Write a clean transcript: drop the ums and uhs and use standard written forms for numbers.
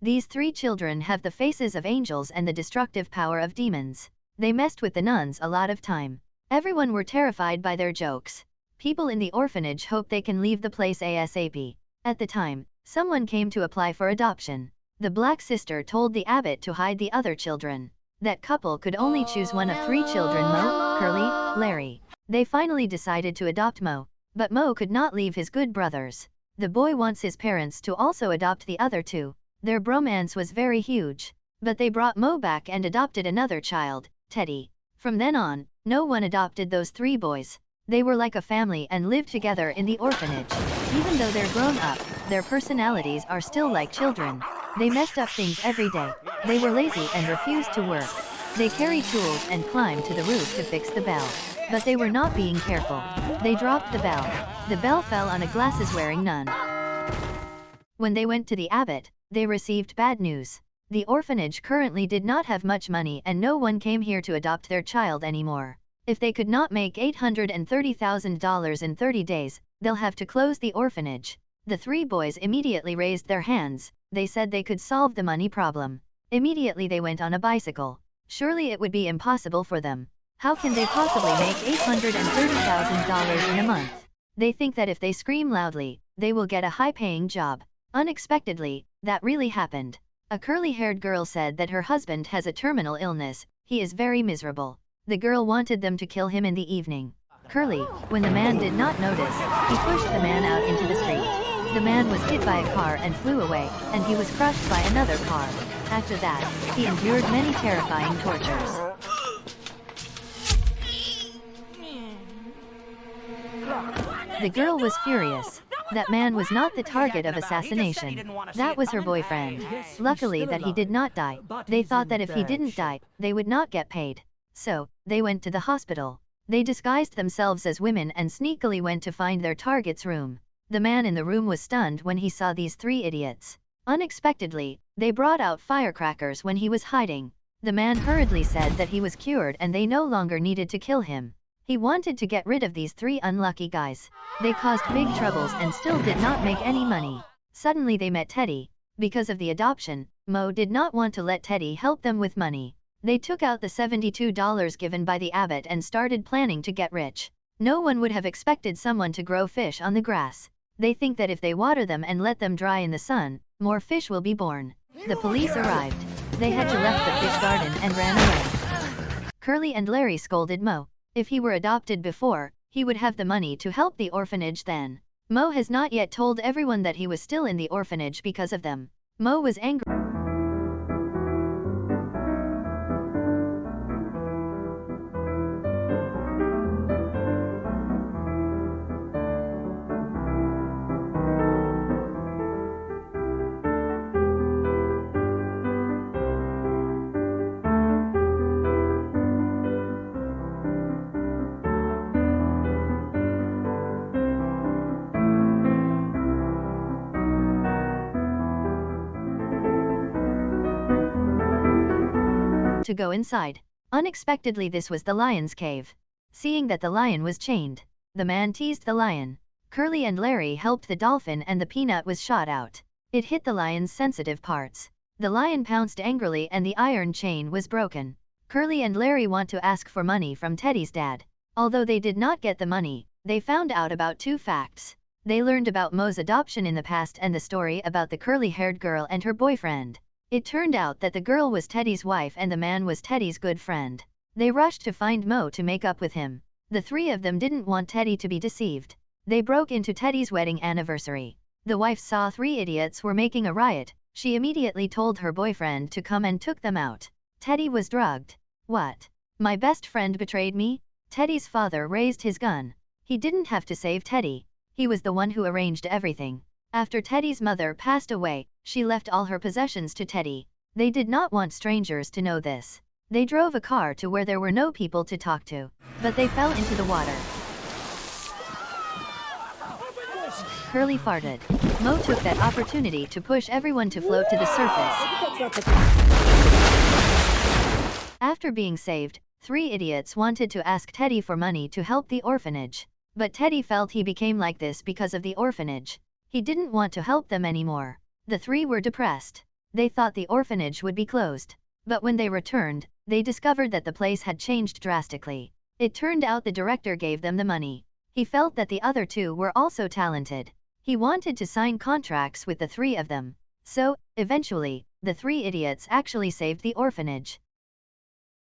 These 3 children have the faces of angels and the destructive power of demons. They messed with the nuns a lot of time. Everyone were terrified by their jokes. People in the orphanage hope they can leave the place ASAP. At the time, someone came to apply for adoption. The black sister told the abbot to hide the other children. That couple could only choose one of 3 children, Mo, Curly, Larry. They finally decided to adopt Mo, but Mo could not leave his good brothers. The boy wants his parents to also adopt the other 2. Their bromance was very huge, but they brought Mo back and adopted another child, Teddy. From then on, no one adopted those 3 boys. They were like a family and lived together in the orphanage. Even though they're grown up, their personalities are still like children. They messed up things every day. They were lazy and refused to work. They carried tools and climbed to the roof to fix the bell. But they were not being careful. They dropped the bell. The bell fell on a glasses-wearing nun. When they went to the abbot, they received bad news. The orphanage currently did not have much money and no one came here to adopt their child anymore. If they could not make $830,000 in 30 days, they'll have to close the orphanage. The 3 boys immediately raised their hands. They said they could solve the money problem. Immediately they went on a bicycle. Surely it would be impossible for them. How can they possibly make $830,000 in a month? They think that if they scream loudly, they will get a high-paying job. Unexpectedly, that really happened. A curly-haired girl said that her husband has a terminal illness. He is very miserable. The girl wanted them to kill him in the evening. Curly, when the man did not notice, he pushed the man out into the street. The man was hit by a car and flew away, and he was crushed by another car. After that, he endured many terrifying tortures. The girl was furious. That man was not the target of assassination. That was her boyfriend. Luckily that he did not die. They thought that if he didn't die, they would not get paid. So, they went to the hospital. They disguised themselves as women and sneakily went to find their target's room. The man in the room was stunned when he saw these 3 idiots. Unexpectedly, they brought out firecrackers when he was hiding. The man hurriedly said that he was cured and they no longer needed to kill him. He wanted to get rid of these 3 unlucky guys. They caused big troubles and still did not make any money. Suddenly they met Teddy. Because of the adoption, Mo did not want to let Teddy help them with money. They took out the $72 given by the abbot and started planning to get rich. No one would have expected someone to grow fish on the grass. They think that if they water them and let them dry in the sun, more fish will be born. The police arrived. They had to left the fish garden and ran away. Curly and Larry scolded Mo. If he were adopted before, he would have the money to help the orphanage then. Mo has not yet told everyone that he was still in the orphanage because of them. Mo was angry. To go inside. Unexpectedly this was the lion's cave. Seeing that the lion was chained, the man teased the lion. Curly and Larry helped the dolphin and the peanut was shot out. It hit the lion's sensitive parts. The lion pounced angrily and the iron chain was broken. Curly and Larry want to ask for money from Teddy's dad. Although they did not get the money, they found out about 2 facts. They learned about Mo's adoption in the past and the story about the curly-haired girl and her boyfriend. It turned out that the girl was Teddy's wife and the man was Teddy's good friend. They rushed to find Mo to make up with him. The 3 of them didn't want Teddy to be deceived. They broke into Teddy's wedding anniversary. The wife saw 3 idiots were making a riot. She immediately told her boyfriend to come and took them out. Teddy was drugged. What? My best friend betrayed me? Teddy's father raised his gun. He didn't have to save Teddy. He was the one who arranged everything. After Teddy's mother passed away, she left all her possessions to Teddy. They did not want strangers to know this. They drove a car to where there were no people to talk to, but they fell into the water. Curly farted. Mo took that opportunity to push everyone to float to the surface. After being saved, 3 idiots wanted to ask Teddy for money to help the orphanage. But Teddy felt he became like this because of the orphanage. He didn't want to help them anymore. The 3 were depressed. They thought the orphanage would be closed. But when they returned, they discovered that the place had changed drastically. It turned out the director gave them the money. He felt that the other two were also talented. He wanted to sign contracts with the three of them. So, eventually, the three idiots actually saved the orphanage.